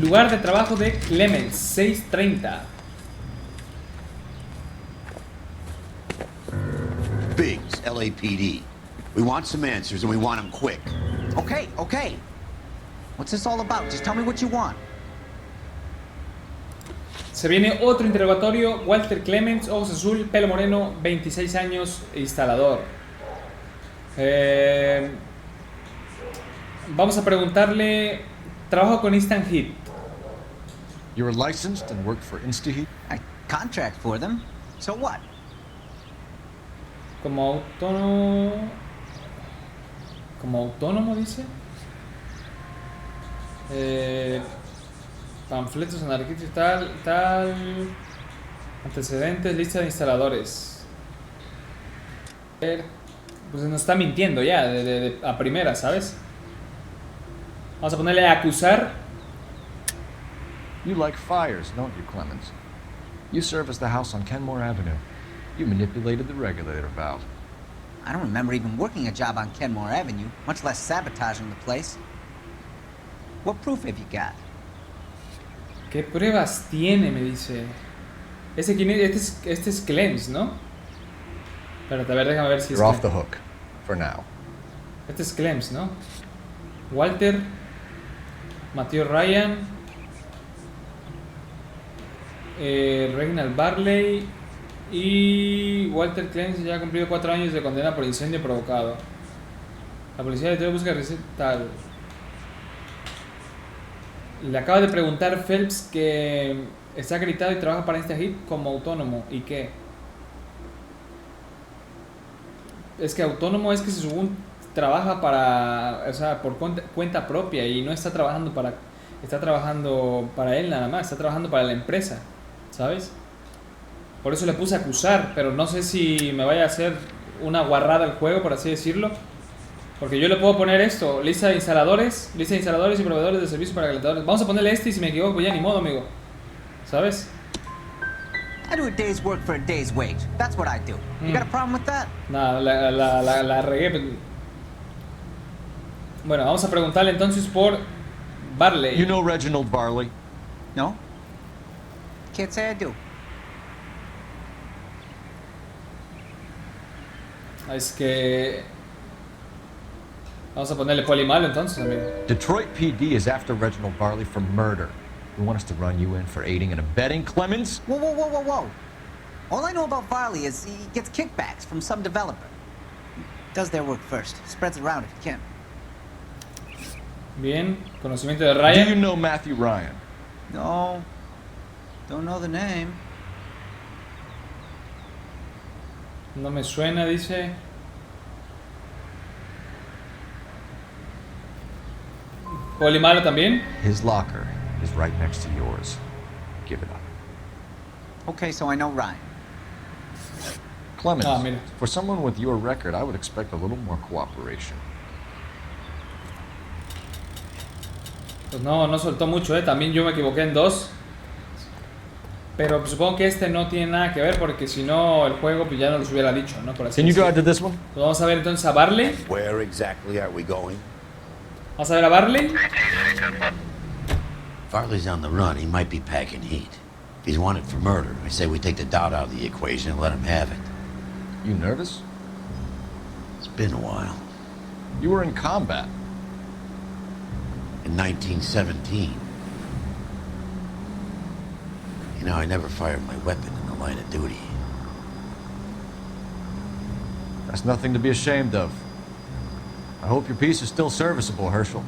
Lugar de trabajo de Clemens, 6:30. Biggs, LAPD. We want some answers and we want them quick. Okay, okay. What's this all about? Just tell me what you want. Se viene otro interrogatorio. Walter Clemens, ojos azul, pelo moreno, 26 años, instalador. Vamos a preguntarle. Trabajo con Instant Hit. You were licensed and worked for InstaHeat? I contract for them. So what? Como autónomo. Como autónomo, dice. Panfletos, anarquistas, tal. Antecedentes, lista de instaladores. Pues nos está mintiendo ya, a primera, ¿sabes? Vamos a ponerle a acusar. You like fires, don't you, Clemens? You serviced the house on Kenmore Avenue. You manipulated the regulator valve. I don't remember even working a job on Kenmore Avenue, much less sabotaging the place. What proof have you got? ¿Qué pruebas tiene? Me dice. Este es Clemens, ¿no? Espérate, a ver, déjame ver si You're off the hook, for now. Este es Clemens, ¿no? Walter, Matthew Ryan, Reginald Barley y Walter Clemens ya ha cumplido 4 años de condena por incendio provocado. La policía de busca tal. Le acaba de preguntar Phelps que está acreditado y trabaja para InstaHeat como autónomo. ¿Y qué? Es que autónomo es que según trabaja para, o sea, por cuenta propia y no está trabajando para, está trabajando para él nada más, está trabajando para la empresa, ¿sabes? Por eso le puse a acusar, pero no sé si me vaya a hacer una guarrada el juego, por así decirlo. Porque yo le puedo poner esto, lista de instaladores y proveedores de servicios para calentadores. Vamos a ponerle este y si me equivoco, pues ya ni modo, amigo. ¿Sabes? I do a day's work for a day's wage. That's what I do. You got a problem with that? Nada, la regué. Bueno, vamos a preguntarle entonces por Barley. You know Reginald Barley? No? Can't say I do. Es que... Vamos a ponerle poli malo entonces, amigo. Detroit PD is after Reginald Barley for murder. You want us to run you in for aiding and abetting, Clemens? Whoa, whoa, whoa, whoa, whoa. All I know about Barley is he gets kickbacks from some developer. Does their work first. Spreads it around if he can. Bien, conocimiento de Ryan. Do you know Matthew Ryan? No. Don't know the name. No me suena, dice. Poli malo también. His locker is right next to yours. Give it up. Okay, so I know Ryan. Clemens, mira. for someone with your record, I would expect a little more cooperation. Pues no soltó mucho, También yo me equivoqué en 2. Pero supongo que este no tiene nada que ver porque si no el juego pues ya no los hubiera dicho, ¿no? Por así Can you decirlo. drive to this one? Pues vamos a ver entonces a Barley. Where exactly are we going? Vamos a ver a Barley. Farley's on the run. He might be packing heat. If he's wanted for murder, I say we take the doubt out of the equation and let him have it. You nervous? It's been a while. You were in combat. In 1917. You know, I never fired my weapon in the line of duty. That's nothing to be ashamed of. I hope your piece is still serviceable, Herschel.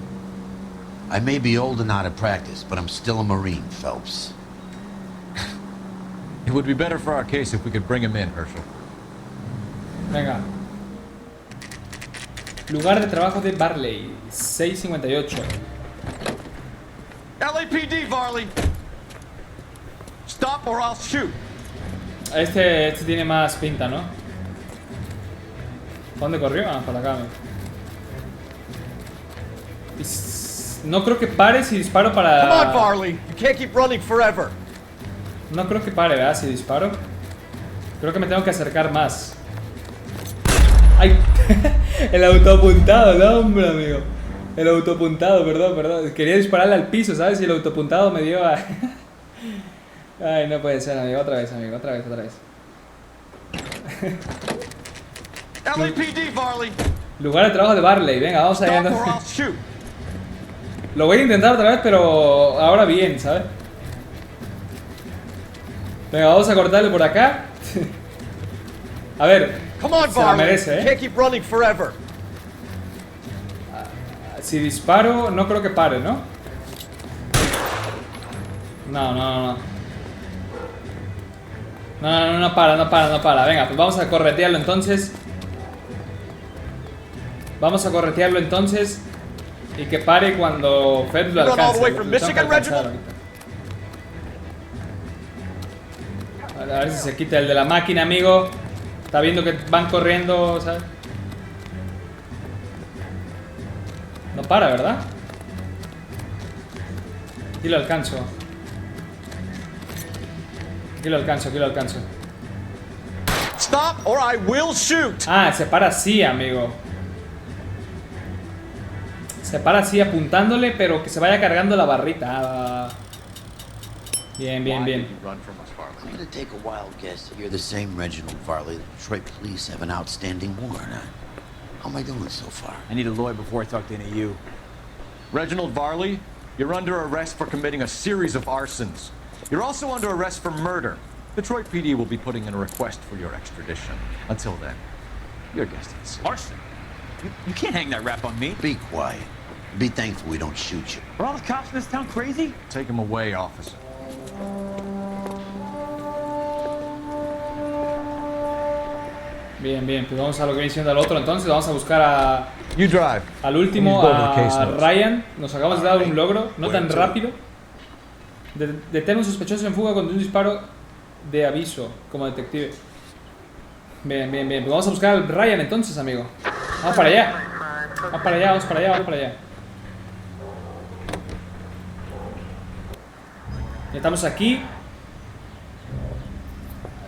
I may be old and out of practice, but I'm still a Marine, Phelps. It would be better for our case if we could bring him in, Herschel. Venga. Lugar de trabajo de Barley, 6:58. LAPD, Varley! Stop or I'll shoot! Este tiene más pinta, ¿no? ¿Dónde corrió? Ah, para acá. No creo que pare si disparo para... Come on, Varley! You can't keep running forever! No creo que pare, ¿verdad? Si disparo. Creo que me tengo que acercar más. ¡Ay! El auto apuntado, el hombre, amigo. El autopuntado, perdón. Quería dispararle al piso, ¿sabes? Y el autopuntado me dio a... Ay, no puede ser, amigo. Otra vez. LAPD, Varley. Lugar de trabajo de Barley. Venga, vamos allá. Stop or I'll shoot. Lo voy a intentar otra vez, pero ahora bien, ¿sabes? Venga, vamos a cortarle por acá. A ver, Come on, se la Varley. merece, You can't keep running forever. Si disparo, no creo que pare, ¿no? No. No para. Venga, pues vamos a corretearlo entonces. Y que pare cuando Fed lo Run all the alcance. way from Lo tengo que Michigan, alcanzar Reginald? ahorita. A ver si se quita el de la máquina, amigo. Está viendo que van corriendo, ¿sabes? No para, ¿verdad? Aquí lo alcanzo. Stop or I will shoot. Ah, se para así, amigo. Se para así apuntándole, pero que se vaya cargando la barrita. Ah. Bien. Why did you run from us, Varley? I'm gonna take a wild guess that you're the same Reginald Varley the Detroit police have an outstanding warrant on. How am I doing so far? I need a lawyer before I talk to any of you. Reginald Varley, you're under arrest for committing a series of arsons. You're also under arrest for murder. Detroit PD will be putting in a request for your extradition. Until then, your guest is Arson? You can't hang that rap on me. Be quiet. Be thankful we don't shoot you. Are all the cops in this town crazy? Take him away, officer. Bien, pues vamos a lo que viene siendo al otro. Entonces vamos a buscar You drive. al último, Let me go over the case a notes. Ryan. Nos acabamos de dar un logro, no tan Bueno, rápido. Detén a un sospechoso en fuga con un disparo de aviso como detective. Bien. Pues vamos a buscar al Ryan entonces, amigo. Vamos para allá. Ya estamos aquí.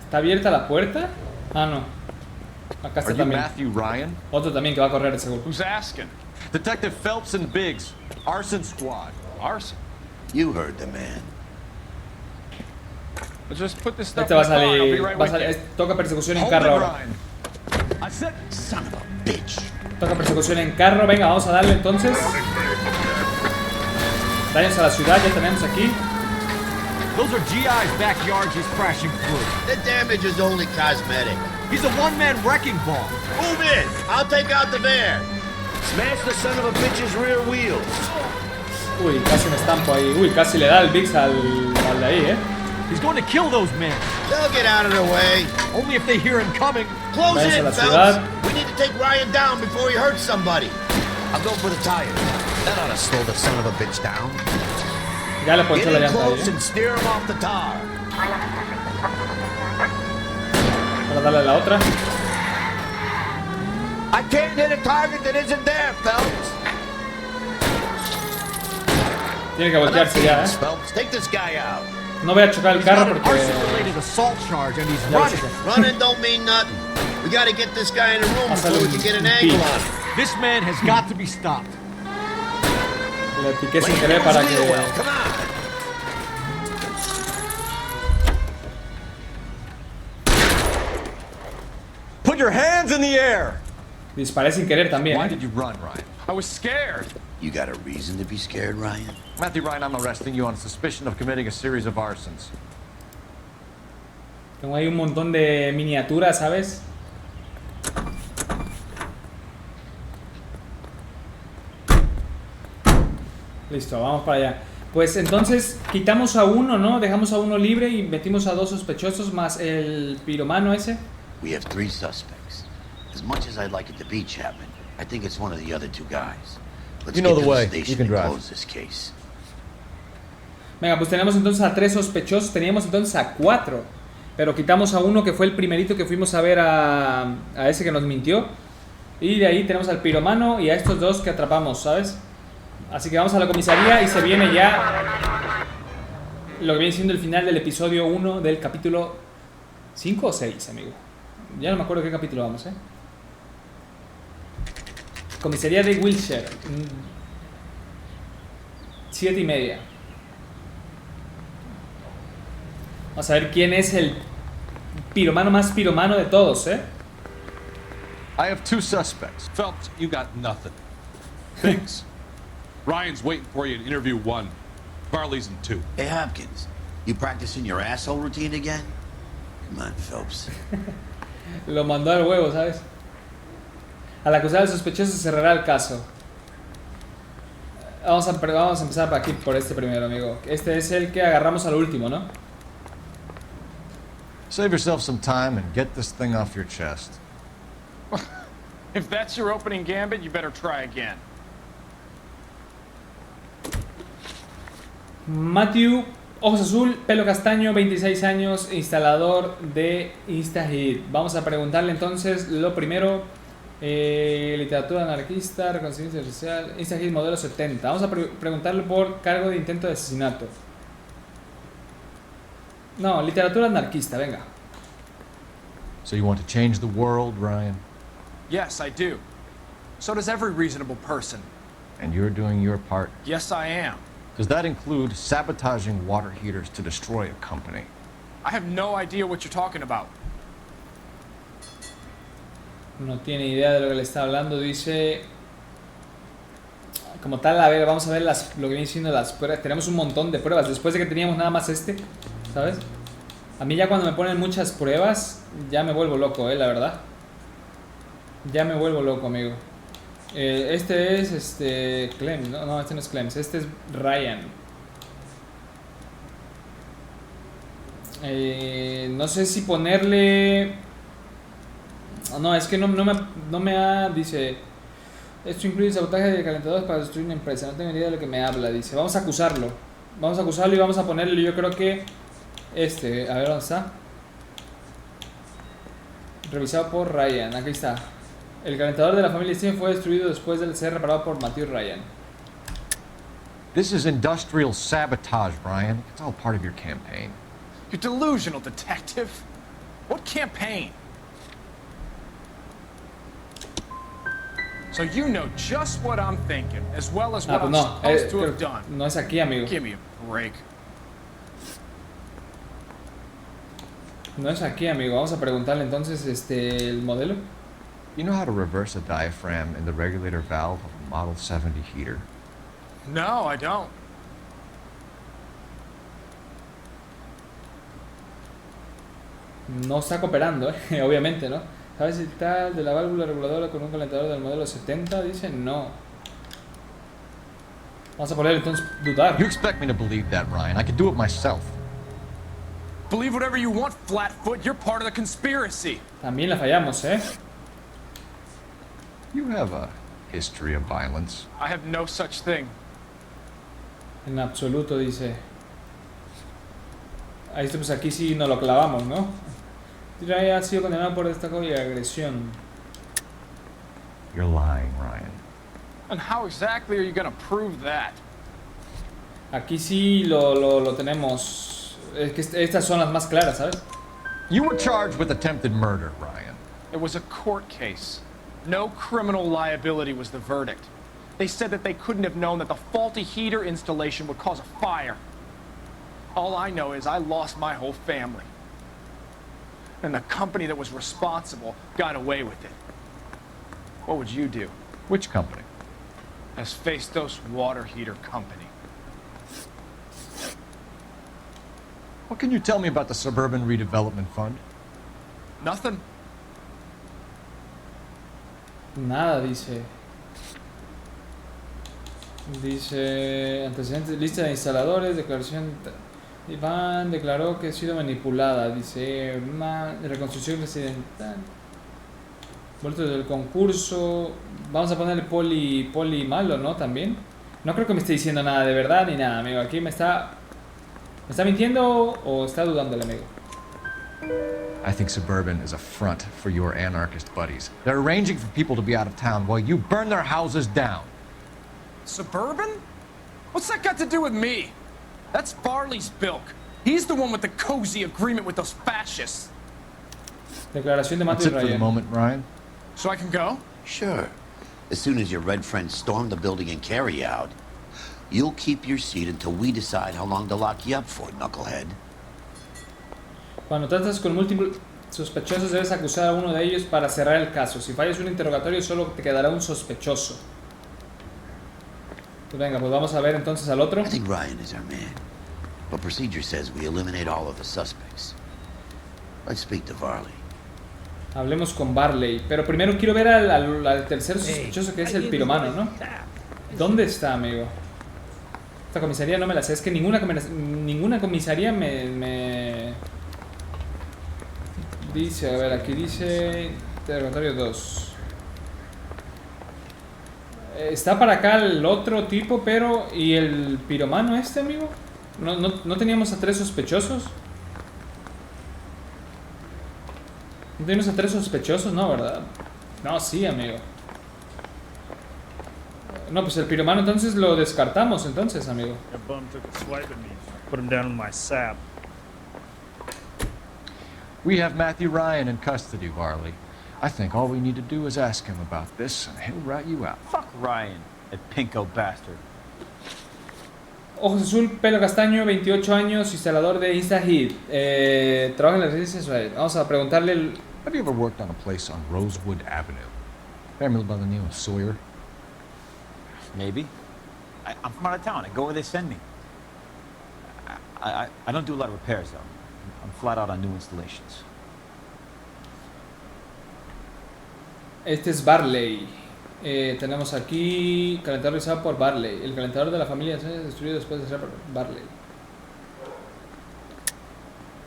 ¿Está abierta la puerta? Ah, no. Acá está Are you también. Matthew Ryan? Otro también que va a correr, seguro. Who's asking? Detective Phelps and Biggs, Arson Squad. Arson? You heard the man. Let's just put this stuff Este va a in the car and I'll salir. be right Va a with salir you. toca persecución en Hold carro it, ahora. Ryan. I said, Son of a bitch. Toca persecución en carro. Venga, vamos a darle entonces. Daños a la ciudad, ya tenemos aquí. Those are GI's backyards he's crashing through. The damage is only cosmetic. He's a one-man wrecking ball. Move in. I'll take out the van. Smash the son of a bitch's rear wheels. Uy, casi me estampo ahí. Uy, casi le da el Bix al de ahí, He's going to kill those men. They'll get out of the way. Only if they hear him coming. Close Váyanse a in, la Phelps. ciudad. We need to take Ryan down before he hurts somebody. I'll go for the tires. That ought to slow the son of a bitch down. Ya le ponchó Get la in llanta ahí, close and steer him off the tar. Para darle a la otra. I can't hit a target that isn't there, Phelps. Tiene que voltearse ya, Phelps, take this guy out. No voy a chocar el He's got carro an porque... arson-related assault charge and he's Ya lo running. choqué. Running don't mean nothing. We gotta get this guy in a room Pásale before we un can get an beat. angle on him. This man has got to be stopped. Le piqué sin querer para que... Come on. put your hands in the air. Disparé sin querer también, Why did you run, Ryan? I was scared. You got a reason to be scared, Ryan? Matthew Ryan, I'm arresting you on suspicion of committing a series of arsons. Tengo ahí un montón de miniaturas, ¿sabes? Listo, vamos para allá. Pues entonces quitamos a uno, ¿no? Dejamos a uno libre y metimos a dos sospechosos más el piromano ese. We have 3 suspects. As much as I'd like it to be Chapman, I think it's one of the other 2 guys. Let's You know get the to way. the You station can and drive. close this case. Venga, pues tenemos entonces a 3 sospechosos. Teníamos entonces a 4. Pero quitamos a uno que fue el primerito que fuimos a ver a ese que nos mintió. Y de ahí tenemos al piromano y a estos 2 que atrapamos, ¿sabes? Así que vamos a la comisaría y se viene ya lo que viene siendo el final del episodio 1 del capítulo 5 o 6, amigo. Ya no me acuerdo qué capítulo vamos, Comisaría de Wilshire. 7:30. Vamos a ver quién es el piromano más piromano de todos, ¿eh? I have 2 suspects. Phelps, you got nothing. Thanks. Ryan's waiting for you in interview 1. Varley's in 2. Hey, Hopkins, you practicing your asshole routine again? Come on, Phelps. Lo mandó al huevo, ¿sabes? Al acusar al sospechoso se cerrará el caso. Vamos a empezar por aquí, por este primero, amigo. Este es el que agarramos al último, ¿no? Save yourself some time and get this thing off your chest. If that's your opening gambit, you better try again. Matthew, ojos azul, pelo castaño, 26 años, instalador de InstaHit. Vamos a preguntarle entonces lo primero. Literatura anarquista, reconciliación social, InstaHit modelo 70. Vamos a preguntarle por cargo de intento de asesinato. No, literatura anarquista, venga. So you want to change the world, Ryan? Yes, I do. So does every reasonable person. And you're doing your part? Yes, I am. Does that include sabotaging water heaters to destroy a company? I have no idea what you're talking about. No tiene idea de lo que le está hablando. Dice... Como tal, a ver, vamos a ver lo que viene siendo las pruebas. Tenemos un montón de pruebas. Después de que teníamos nada más este, ¿sabes? A mí ya cuando me ponen muchas pruebas, ya me vuelvo loco, la verdad. Ya me vuelvo loco, amigo. Este es, Clem. No, este no es Clem. Este es Ryan. No sé si ponerle... No, es que no me ha... Dice... Esto incluye sabotaje de calentadores para destruir una empresa. No tengo ni idea de lo que me habla. Dice, vamos a acusarlo. Vamos a acusarlo y vamos a ponerle, yo creo que... a ver, ¿dónde está? Revisado por Ryan. Aquí está. El calentador de la familia Steven fue destruido después de ser reparado por Matthew Ryan. This is industrial sabotage, Ryan. It's all part of your campaign. You're delusional, detective. What campaign? So you know just what I'm thinking, as well as what pues I'm no, supposed to have done. no es aquí, amigo. Give me a break. No es aquí, amigo. Vamos a preguntarle entonces el modelo. You know how to reverse a diaphragm in the regulator valve of a Model 70 heater? No, I don't. No está cooperando, obviamente, ¿no? ¿Sabes si tal de la válvula reguladora con un calentador del modelo 70? Dice no. Vamos a poner entonces dudar. You expect me to believe that, Ryan? I could do it myself. Believe whatever you want, Flatfoot. You're part of the conspiracy. También la fallamos, You have a history of violence. I have no such thing. En absoluto, dice. Ahí pues aquí sí nos lo clavamos, ¿no? Ray ha sido condenado por destaco y agresión. You're lying, Ryan. And how exactly are you going to prove that? Aquí sí lo tenemos. Es que estas son las más claras, ¿sabes? You were charged with attempted murder, Ryan. It was a court case. No criminal liability was the verdict. They said that they couldn't have known that the faulty heater installation would cause a fire. All I know is I lost my whole family. And the company that was responsible got away with it. What would you do? Which company? Hephaestus Water Heater Company. What can you tell me about the Suburban Redevelopment Fund? Nothing. Nada, dice. Dice antecedentes, lista de instaladores, declaración. Iván declaró que ha sido manipulada. Dice una reconstrucción residencial. Vueltos del concurso. Vamos a ponerle poli malo, ¿no? También. No creo que me esté diciendo nada de verdad ni nada, amigo. Aquí me está mintiendo o está dudando el amigo. I think Suburban is a front for your anarchist buddies. They're arranging for people to be out of town while you burn their houses down. Suburban? What's that got to do with me? That's Farley's bilk. He's the one with the cozy agreement with those fascists. Declaración de That's Matthew it for the Ryan. moment, Ryan. So I can go? Sure. As soon as your red friends storm the building and carry out. You'll keep your seat until we decide how long to lock you up for, knucklehead. Cuando tratas con múltiples sospechosos, debes acusar a uno de ellos para cerrar el caso. Si fallas un interrogatorio, solo te quedará un sospechoso. Pues venga, pues vamos a ver entonces al otro. I think Ryan is our man. But procedure says we eliminate all of the suspects. Let's speak to Varley. Hablemos con Barley. Pero primero quiero ver al tercer sospechoso, que es el piromano, ¿no? ¿Dónde está, amigo? Esta comisaría no me la sé. Es que ninguna comisaría me... Dice, a ver, aquí dice... Interrogatorio 2. Está para acá el otro tipo, pero... ¿Y el piromano este, amigo? ¿No teníamos a 3 sospechosos? ¿No teníamos a 3 sospechosos? No, ¿verdad? No, sí, amigo. No, pues el piromano entonces lo descartamos, entonces, amigo. We have Matthew Ryan in custody, Varley. I think all we need to do is ask him about this, and he'll rat you out. Fuck Ryan, that pinko bastard. Ojos azul, pelo castaño, 28 años, instalador de Instaheat. Trabaja en la residencia Israel. Vamos a preguntarle el... Have you ever worked on a place on Rosewood Avenue? Family by the name of Sawyer? Maybe. I'm from out of town. I go where they send me. I don't do a lot of repairs, though. I'm flat out on new installations. Este es Barley. Tenemos aquí calentador realizado por Barley. El calentador de la familia se destruido después de ser por Barley.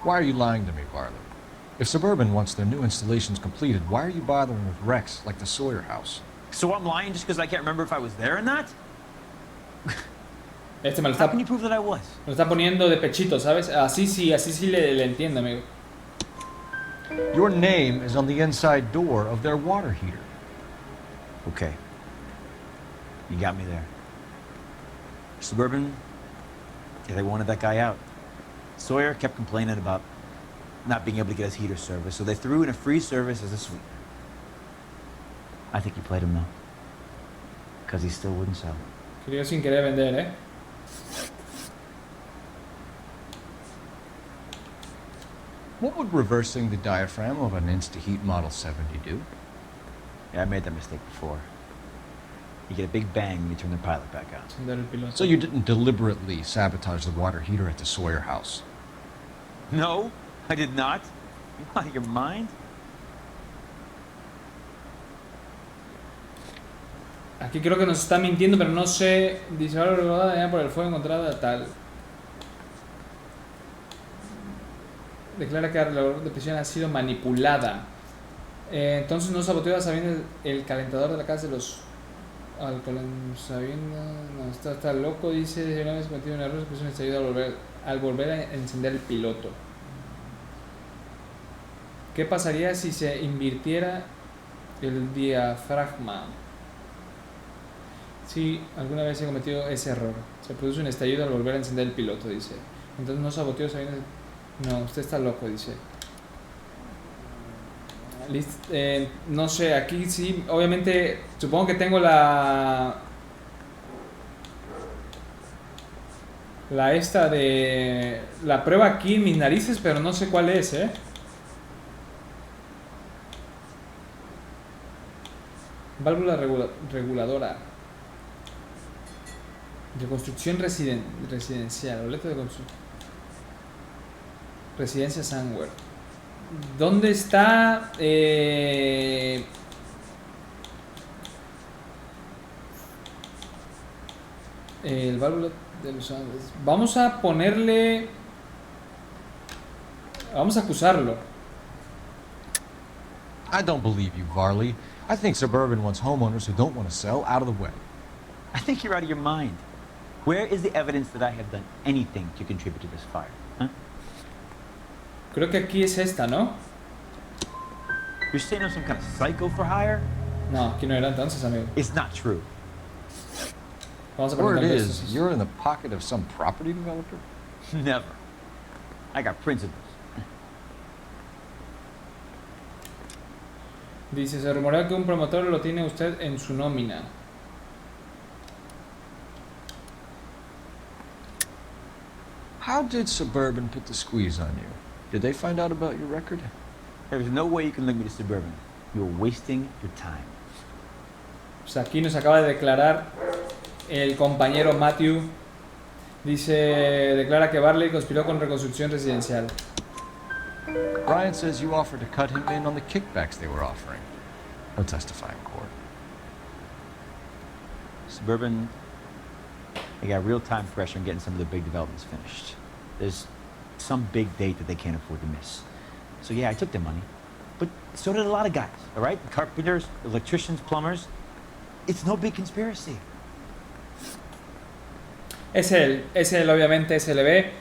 Why are you lying to me, Varley? If Suburban wants their new installations completed, why are you bothering with wrecks like the Sawyer house? So I'm lying just because I can't remember if I was there or not? Este me lo How can you prove that I was? Me lo está poniendo de pechito, ¿sabes? Así sí le entiendo, amigo. Your name is on the inside door of their water heater. Okay. You got me there. Suburban, yeah, they wanted that guy out. Sawyer kept complaining about not being able to get his heater service, so they threw in a free service as a sweetener. I think he played him, though. Because he still wouldn't sell. Quería sin querer vender, ¿eh? What would reversing the diaphragm of an Instaheat Model 70 do? Yeah, I made that mistake before. You get a big bang when you turn the pilot back on. So you didn't deliberately sabotage the water heater at the Sawyer house? No, I did not. You out of your mind? Aquí creo que nos está mintiendo, pero no sé. Dice ahora robada ya por el fuego encontrada tal. Declara que la labor de prisión ha sido manipulada. Entonces no saboteó sabiendo el calentador de la casa de los... sabiendo... No, está loco, dice. Una vez cometido un error, pues me ayuda al volver a encender el piloto. ¿Qué pasaría si se invirtiera el diafragma? Sí, alguna vez he cometido ese error. Se produce un estallido al volver a encender el piloto, dice. Entonces no saboteó sabiendo... No, usted está loco, dice. No sé, aquí sí, obviamente, supongo que tengo la esta de la prueba aquí en mis narices, pero no sé cuál es, válvula reguladora. Reconstrucción residencial, boleto de construcción. Residencia Somewhere. ¿Dónde está? El válvulo de los Andes. Vamos a ponerle... Vamos a acusarlo. I don't believe you, Varley. I think Suburban wants homeowners who don't want to sell out of the way. I think you're out of your mind. Where is the evidence that I have done anything to contribute to this fire? Huh? Creo que aquí es esta, ¿no? You're saying I'm some kind of psycho for hire? No, aquí no era entonces, amigo. It's not true. Vamos a Word preguntarle is, esto. you're in the pocket of some property developer? Never. I got principles. Dice, se rumorea que un promotor lo tiene usted en su nómina. How did Suburban put the squeeze on you? Did they find out about your record? There's no way you can link me to Suburban. You're wasting your time. Pues aquí nos acaba de declarar el compañero Matthew. Dice, declara que Barley conspiró con reconstrucción residencial. Ryan says you offered to cut him in on the kickbacks they were offering. He'll testify in court. Suburban, they got real-time pressure on getting some of the big developments finished. There's some big date that they can't afford to miss. So yeah, I took their money. But so did a lot of guys, all right? Carpenters, electricians, plumbers. It's no big conspiracy. Es él, obviamente se le ve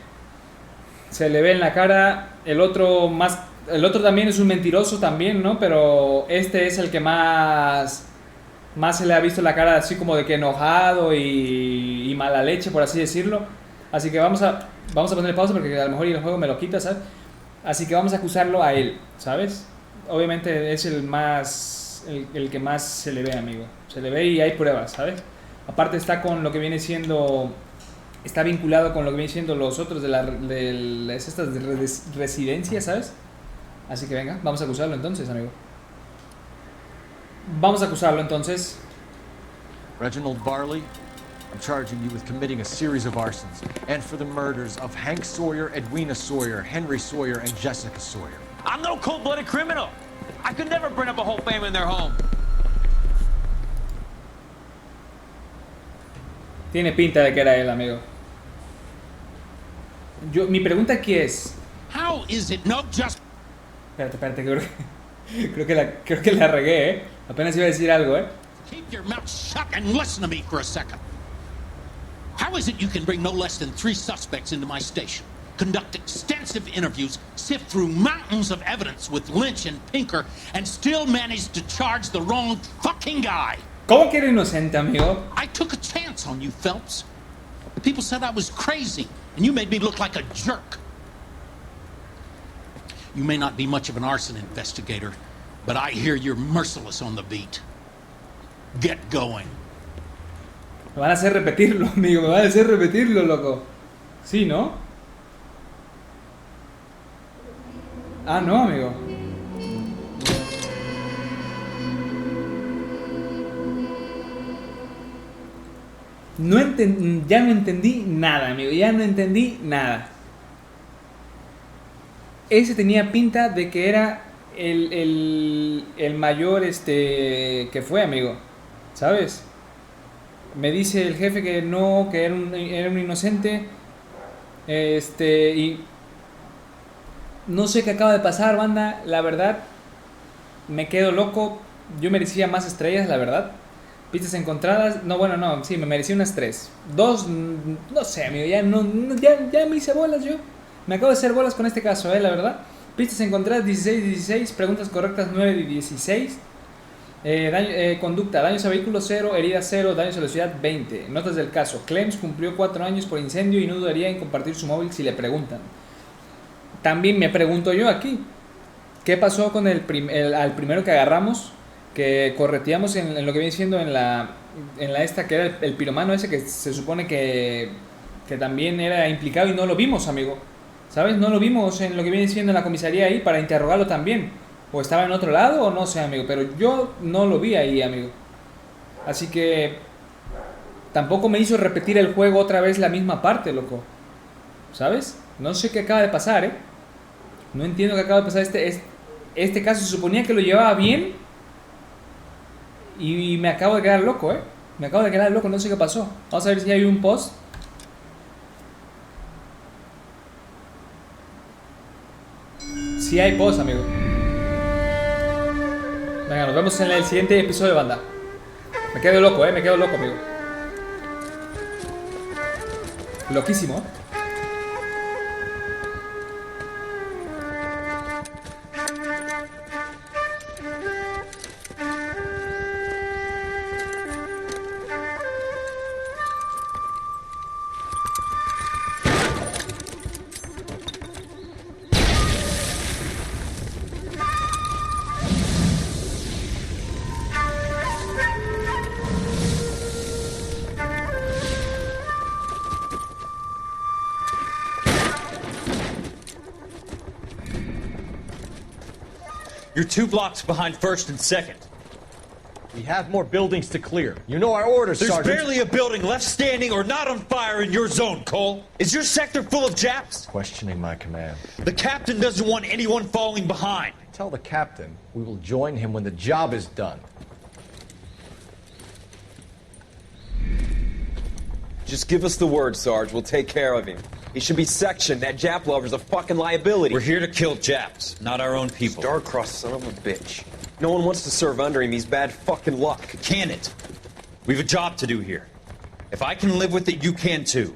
en la cara. El otro también es un mentiroso también, ¿no? Pero este es el que más se le ha visto la cara así como de que enojado y mala leche, por así decirlo. Así que vamos a ponerle pausa porque a lo mejor el juego me lo quita, ¿sabes? Así que vamos a acusarlo a él, ¿sabes? Obviamente es el que más se le ve, amigo. Se le ve y hay pruebas, ¿sabes? Aparte está con lo que viene siendo... Está vinculado con lo que viene siendo los otros de estas residencias, ¿sabes? Así que venga, vamos a acusarlo entonces, amigo. Vamos a acusarlo entonces. Reginald Varley, I'm charging you with committing a series of arsons and for the murders of Hank Sawyer, Edwina Sawyer, Henry Sawyer, and Jessica Sawyer. I'm no cold-blooded criminal. I could never burn up a whole family in their home. Tiene pinta de que era él, amigo. Mi pregunta aquí es... How is it no just... Espérate, creo que la regué, ¿eh? Apenas iba a decir algo, ¿eh? Keep your mouth shut and listen to me for a second. How is it you can bring no less than 3 suspects into my station, conduct extensive interviews, sift through mountains of evidence with Lynch and Pinker, and still manage to charge the wrong fucking guy? ¿Cómo que era inocente, amigo? I took a chance on you, Phelps. The people said I was crazy, and you made me look like a jerk. You may not be much of an arson investigator, but I hear you're merciless on the beat. Get going. Me van a hacer repetirlo, amigo. Me van a hacer repetirlo, loco. Sí, ¿no? Ah, no, amigo. Ya no entendí nada, amigo. Ya no entendí nada. Ese tenía pinta de que era el mayor que fue, amigo. ¿Sabes? Me dice el jefe que no, que era un inocente. Y no sé qué acaba de pasar, banda. La verdad, me quedo loco. Yo merecía más estrellas, la verdad. Pistas encontradas. No, bueno, no. Sí, me merecía unas 3. 2, no sé, amigo. Ya me hice bolas yo. Me acabo de hacer bolas con este caso, la verdad. Pistas encontradas 16. Preguntas correctas 9 de 16. Conducta, daños a vehículo 0, heridas 0, daños a la ciudad 20. Notas del caso: Clems cumplió 4 años por incendio y no dudaría en compartir su móvil si le preguntan. También me pregunto yo aquí, ¿qué pasó con al primero que agarramos? Que correteamos en lo que viene siendo en la esta, que era el piromano ese, que se supone que también era implicado y no lo vimos, amigo. ¿Sabes? No lo vimos en lo que viene siendo en la comisaría ahí para interrogarlo también. O estaba en otro lado o no sé, amigo. Pero yo no lo vi ahí, amigo. Así que tampoco me hizo repetir el juego otra vez la misma parte, loco. ¿Sabes? No sé qué acaba de pasar, No entiendo qué acaba de pasar. Este caso se suponía que lo llevaba bien. Y me acabo de quedar loco, Me acabo de quedar loco, no sé qué pasó. Vamos a ver si hay un post. Sí hay post, amigo. Venga, nos vemos en el siguiente episodio, banda. Me quedo loco, me quedo loco, amigo. Loquísimo. You're 2 blocks behind 1st and 2nd. We have more buildings to clear. You know our orders, There's Sergeant. barely a building left standing or not on fire in your zone, Cole. Is your sector full of Japs? Questioning my command. The captain doesn't want anyone falling behind. Tell the captain we will join him when the job is done. Just give us the word, Sarge. We'll take care of him. He should be sectioned. That Jap lover's a fucking liability. We're here to kill Japs, not our own people. Star-crossed son of a bitch. No one wants to serve under him. He's bad fucking luck. Can it? We've a job to do here. If I can live with it, you can too.